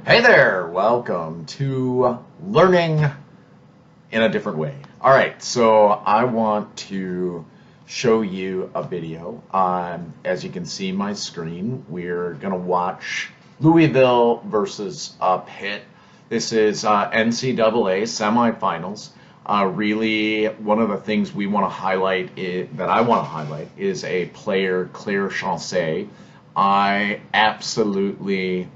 Hey there, welcome to Learning in a Different Way. All right, so I want to show you a video. As you can see my screen, we're going to watch Louisville versus Pitt. This is NCAA semifinals. Really, one of the things we want to highlight that I want to highlight is a player, Claire Chancet. I absolutely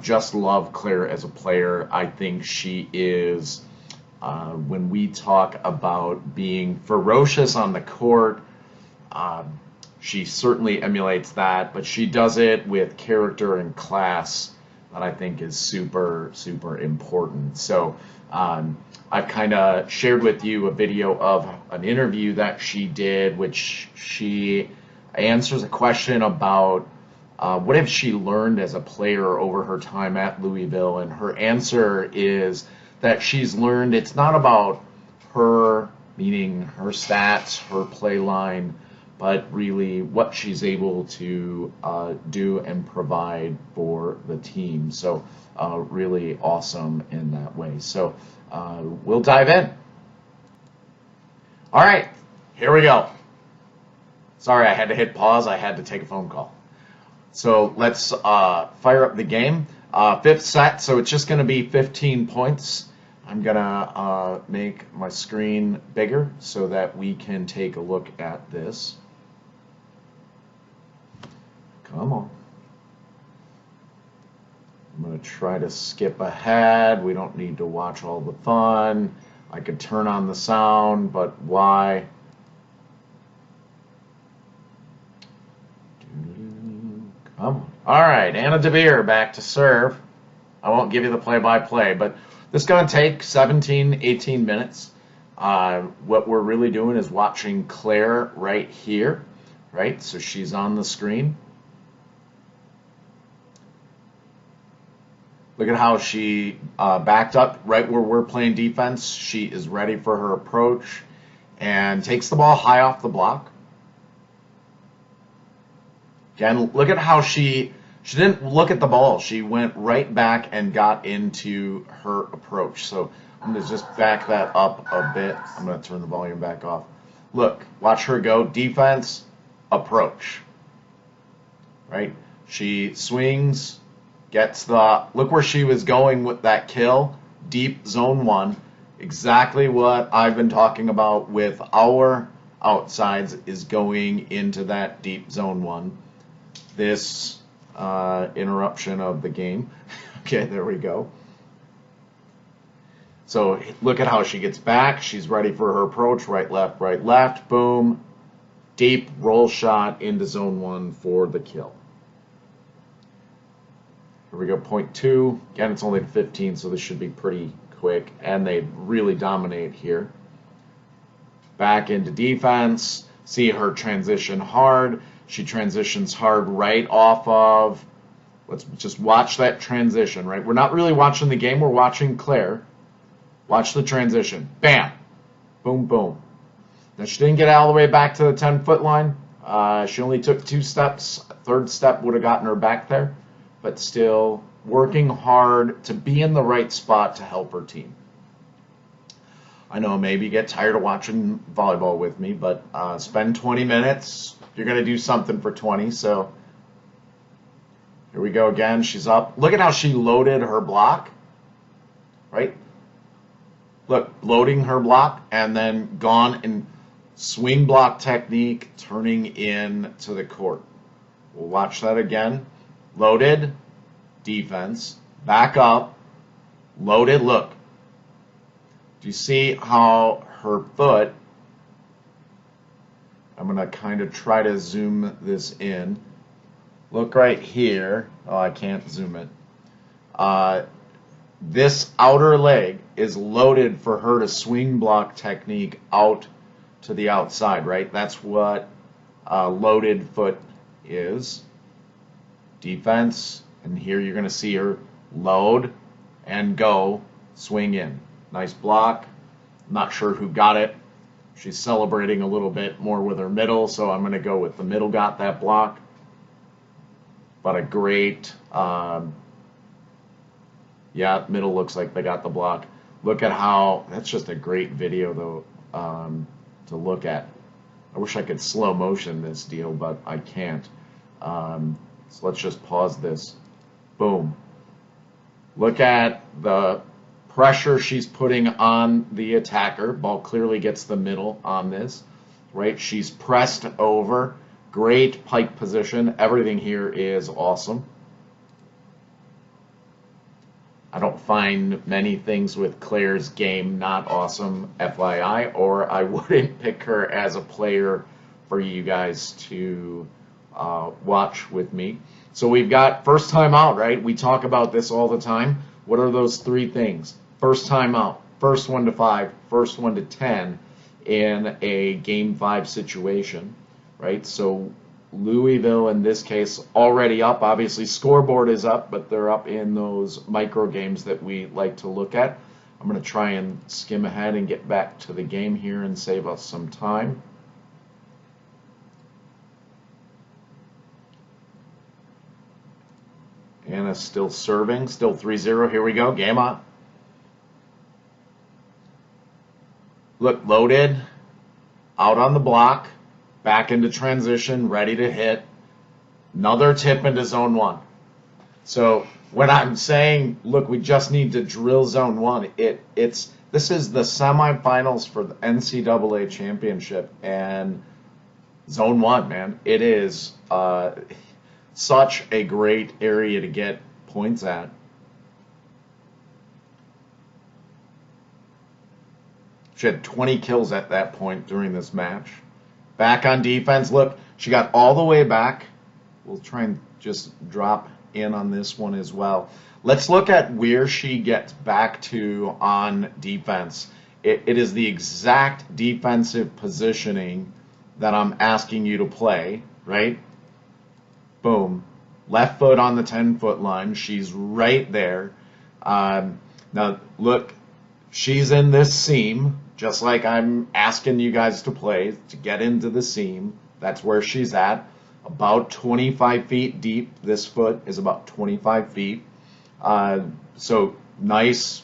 just love Claire as a player. I think she is, when we talk about being ferocious on the court, she certainly emulates that, but she does it with character and class that I think is super, super important. So I've kind of shared with you a video of an interview that she did, which she answers a question about what have she learned as a player over her time at Louisville? And her answer is that she's learned it's not about her, meaning her stats, her play line, but really what she's able to do and provide for the team. So really awesome in that way. So we'll dive in. All right, here we go. Sorry, I had to hit pause. I had to take a phone call. So let's fire up the game. Fifth set, so it's just going to be 15 points. I'm going to make my screen bigger so that we can take a look at this. Come on. I'm going to try to skip ahead. We don't need to watch all the fun. I could turn on the sound, but why? All right, Anna DeVere back to serve. I won't give you the play-by-play, but this is going to take 17, 18 minutes. What we're really doing is watching Claire right here, right? So she's on the screen. Look at how she backed up right where we're playing defense. She is ready for her approach and takes the ball high off the block. Again, look at how she didn't look at the ball. She went right back and got into her approach. So I'm going to just back that up a bit. I'm going to turn the volume back off. Look, watch her go. Defense, approach. Right? She swings, gets the, look where she was going with that kill. Deep zone one. Exactly what I've been talking about with our outsides is going into that deep zone one. This interruption of the game. Okay, there we go. So look at how she gets back. She's ready for her approach. Right, left. Boom. Deep roll shot into zone one for the kill. Here we go, point two. Again, it's only 15, so this should be pretty quick. And they really dominate here. Back into defense. See her transition hard. She transitions hard right off of, let's just watch that transition, right? We're not really watching the game, we're watching Claire. Watch the transition. Bam. Boom, boom. Now, she didn't get all the way back to the 10-foot line. She only took 2 steps. A third step would have gotten her back there, but still working hard to be in the right spot to help her team. I know maybe you get tired of watching volleyball with me, but spend 20 minutes. You're going to do something for 20, so here we go again. She's up. Look at how she loaded her block, right? Look, loading her block and then gone in swing block technique, turning in to the court. We'll watch that again. Loaded, defense, back up, loaded, look. Do you see how her foot, I'm going to kind of try to zoom this in. Look right here. Oh, I can't zoom it. This outer leg is loaded for her to swing block technique out to the outside, right? That's what loaded foot is. Defense, and here you're going to see her load and go, swing in. Nice block. I'm not sure who got it. She's celebrating a little bit more with her middle, so I'm going to go with the middle got that block. But a great Yeah, middle looks like they got the block. Look at how, that's just a great video though, to look at. I wish I could slow motion this deal, but I can't. So let's just pause this. Boom. Look at the pressure she's putting on the attacker. Ball clearly gets the middle on this, right? She's pressed over. Great pike position. Everything here is awesome. I don't find many things with Claire's game not awesome, FYI, or I wouldn't pick her as a player for you guys to watch with me. So we've got first time out, right? We talk about this all the time. What are those three things? First time out, first one to 5, first one to 10 in a game 5 situation, right? So Louisville, in this case, already up. Obviously, scoreboard is up, but they're up in those micro games that we like to look at. I'm going to try and skim ahead and get back to the game here and save us some time. Anna's still serving, still 3-0. Here we go, game on. Look, loaded, out on the block. Back into transition, ready to hit. Another tip into zone 1. So when I'm saying, look, we just need to drill zone 1, this is the semifinals for the NCAA championship, and zone 1, man, it is such a great area to get points at. She had 20 kills at that point during this match. Back on defense. Look, she got all the way back. We'll try and just drop in on this one as well. Let's look at where she gets back to on defense. It is the exact defensive positioning that I'm asking you to play, right? Boom. Left foot on the 10-foot line. She's right there. Now, look, she's in this seam. Just like I'm asking you guys to play, to get into the seam. That's where she's at. About 25 feet deep. This foot is about 25 feet. So nice,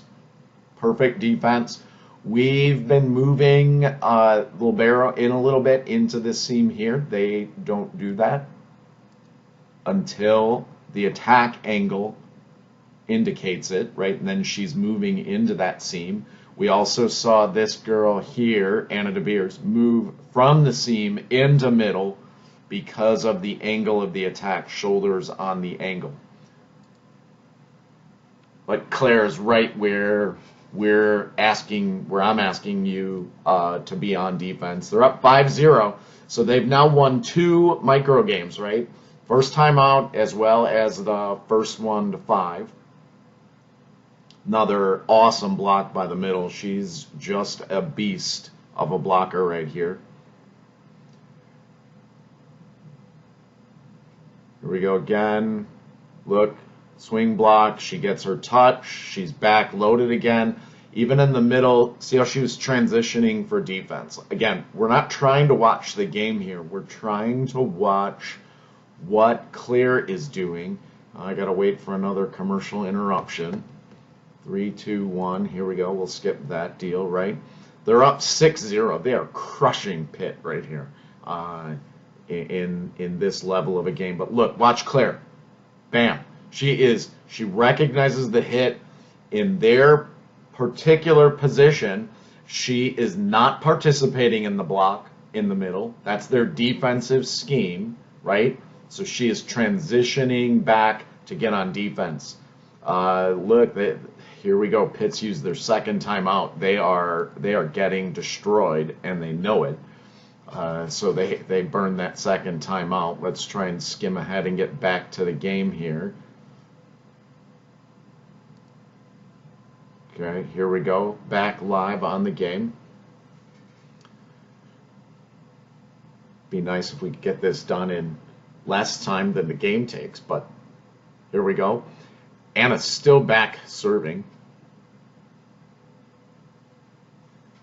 perfect defense. We've been moving libero in a little bit into this seam here. They don't do that until the attack angle indicates it, right? And then she's moving into that seam. We also saw this girl here, Anna De Beers, move from the seam into middle because of the angle of the attack, shoulders on the angle. But Claire's right where I'm asking you to be on defense. They're up 5-0, so they've now won 2 micro games, right? First time out as well as the first one to 5. Another awesome block by the middle. She's just a beast of a blocker right here. Here we go again. Look, swing block. She gets her touch. She's back loaded again. Even in the middle, see how she was transitioning for defense. Again, we're not trying to watch the game here. We're trying to watch what Claire is doing. I got to wait for another commercial interruption. 3, 2, 1. Here we go. We'll skip that deal, right? They're up 6-0. They are crushing Pitt right here in this level of a game. But look, watch Claire. Bam. She recognizes the hit in their particular position. She is not participating in the block in the middle. That's their defensive scheme, right? So she is transitioning back to get on defense. Look, here we go. Pitt's used their second timeout. They are getting destroyed, and they know it. So they burned that second timeout. Let's try and skim ahead and get back to the game here. Okay, here we go. Back live on the game. Be nice if we could get this done in less time than the game takes, but here we go. Anna's still back serving.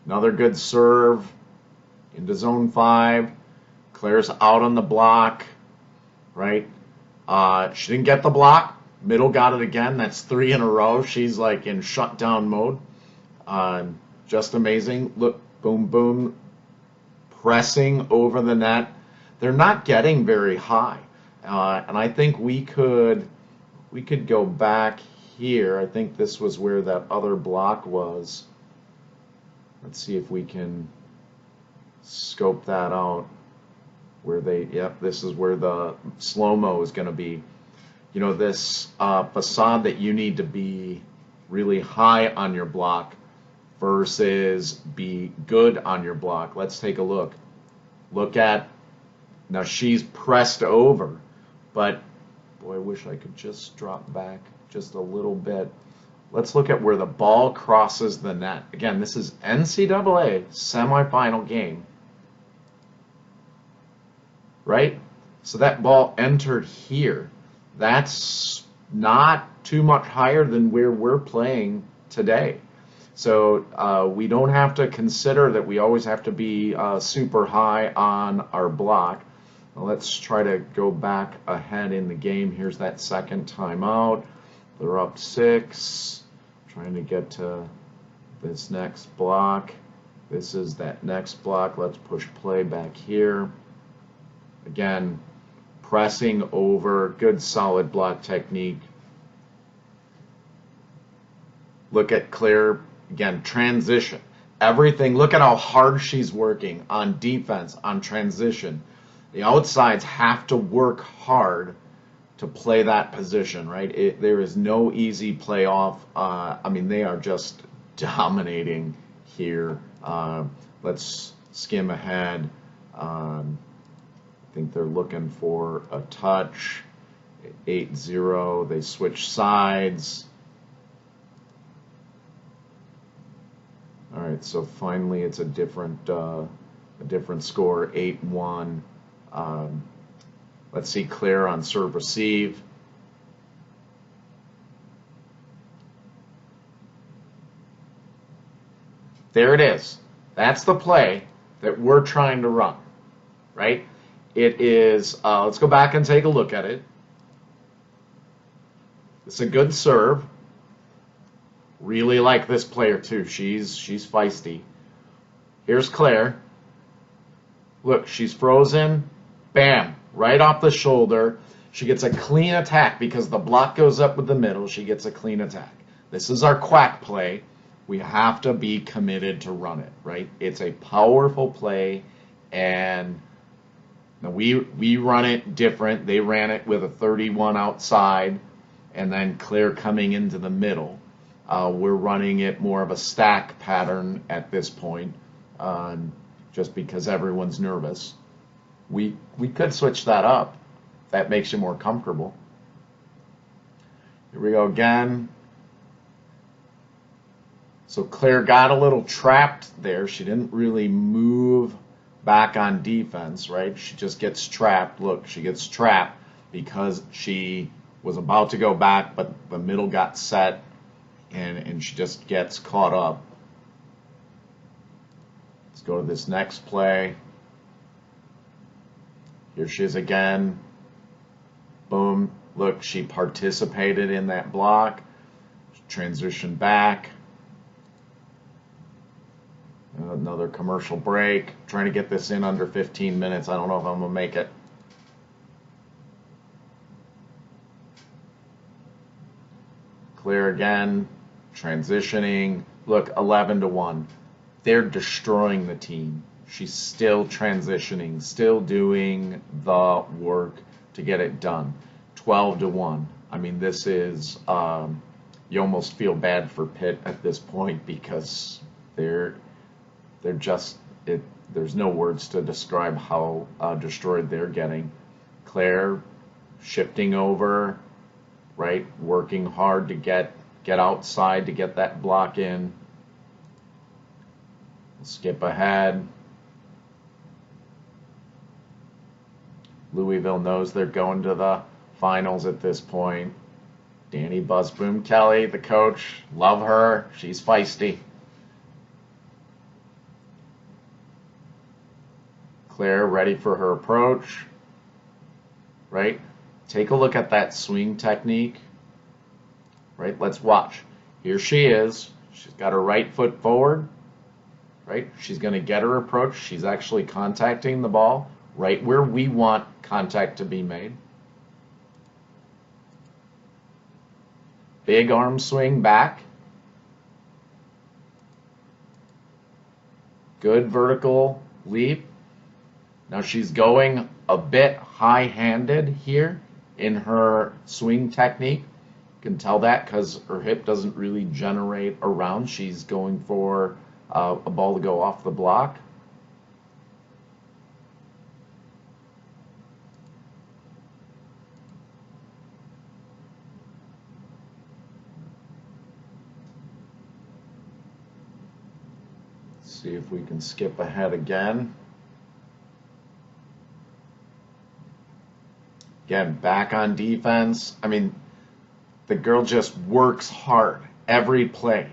Another good serve into zone 5. Claire's out on the block, right? She didn't get the block. Middle got it again. That's 3 in a row. She's like in shutdown mode. Just amazing. Look, boom, boom, pressing over the net. They're not getting very high, and I think we could go back here. I think this was where that other block was. Let's see if we can scope that out. Where yep, this is where the slow-mo is going to be. You know, this facade that you need to be really high on your block versus be good on your block. Let's take a look. Look at, now she's pressed over, but boy, I wish I could just drop back just a little bit. Let's look at where the ball crosses the net. Again, this is NCAA semifinal game, right? So that ball entered here. That's not too much higher than where we're playing today. So we don't have to consider that we always have to be super high on our block. Well, let's try to go back ahead in the game. Here's that second timeout. They're up 6. Trying to get to this next block. This is that next block. Let's push play back here. Again, pressing over. Good solid block technique. Look at Claire. Again, transition. Everything. Look at how hard she's working on defense, on transition. The outsides have to work hard to play that position, right? There is no easy playoff. I mean, they are just dominating here. Let's skim ahead. I think they're looking for a touch. 8-0. They switch sides. All right, so finally it's a different score, 8-1. Let's see Claire on serve receive. There it is. That's the play that we're trying to run, right? It is, let's go back and take a look at it. It's a good serve. Really like this player too. She's feisty. Here's Claire. Look, she's frozen. Bam, right off the shoulder. She gets a clean attack because the block goes up with the middle. She gets a clean attack. This is our quack play. We have to be committed to run it, right? It's a powerful play, and we run it different. They ran it with a 31 outside, and then Claire coming into the middle. We're running it more of a stack pattern at this point, just because everyone's nervous. We could switch that up. That makes you more comfortable. Here we go again. So Claire got a little trapped there. She didn't really move back on defense, right? She just gets trapped. Look, she gets trapped because she was about to go back, but the middle got set, and she just gets caught up. Let's go to this next play. Here she is again. Boom. Look, she participated in that block. Transition back. Another commercial break. Trying to get this in under 15 minutes. I don't know if I'm going to make it. Clear again. Transitioning. Look, 11-1. They're destroying the team. She's still transitioning, still doing the work to get it done. 12-1. I mean, this is, you almost feel bad for Pitt at this point because they're just, there's no words to describe how destroyed they're getting. Claire shifting over, right, working hard to get outside to get that block in. Skip ahead. Louisville knows they're going to the finals at this point. Danny Buzzboom Kelly, the coach, love her. She's feisty. Claire ready for her approach. Right? Take a look at that swing technique. right? Let's watch. Here she is. She's got her right foot forward, right? She's going to get her approach. She's actually contacting the ball right where we want contact to be made. Big arm swing back. Good vertical leap. Now she's going a bit high-handed here in her swing technique. You can tell that because her hip doesn't really generate around. She's going for a ball to go off the block. See if we can skip ahead again. Again, back on defense. I mean, the girl just works hard every play.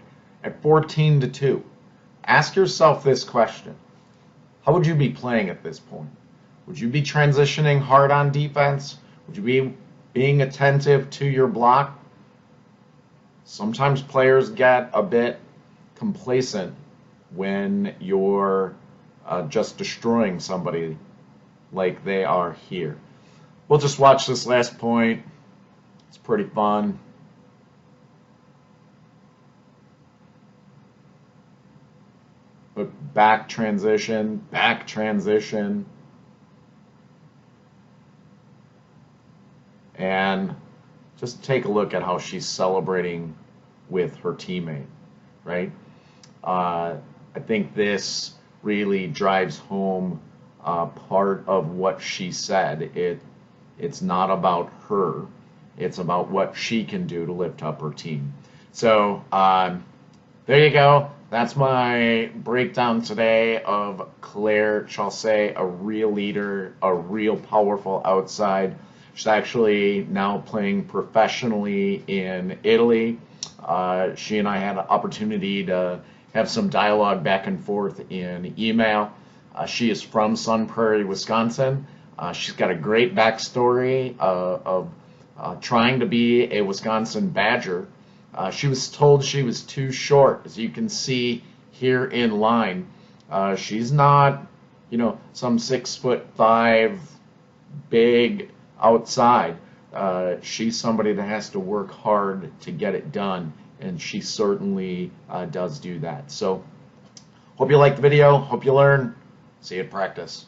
At 14-2, ask yourself this question. How would you be playing at this point? Would you be transitioning hard on defense? Would you be being attentive to your block? Sometimes players get a bit complacent when you're just destroying somebody like they are here. We'll just watch this last point. It's pretty fun. But back transition, and just take a look at how she's celebrating with her teammate, right? I think this really drives home part of what she said. It's not about her. It's about what she can do to lift up her team. So there you go. That's my breakdown today of Claire Chaussee, a real leader, a real powerful outside. She's actually now playing professionally in Italy. She and I had an opportunity to have some dialogue back and forth in email. She is from Sun Prairie, Wisconsin. She's got a great backstory of trying to be a Wisconsin Badger. She was told she was too short, as you can see here in line. She's not, some 6'5" big outside. She's somebody that has to work hard to get it done, and she certainly does do that. So, hope you liked the video. Hope you learn. See you at practice.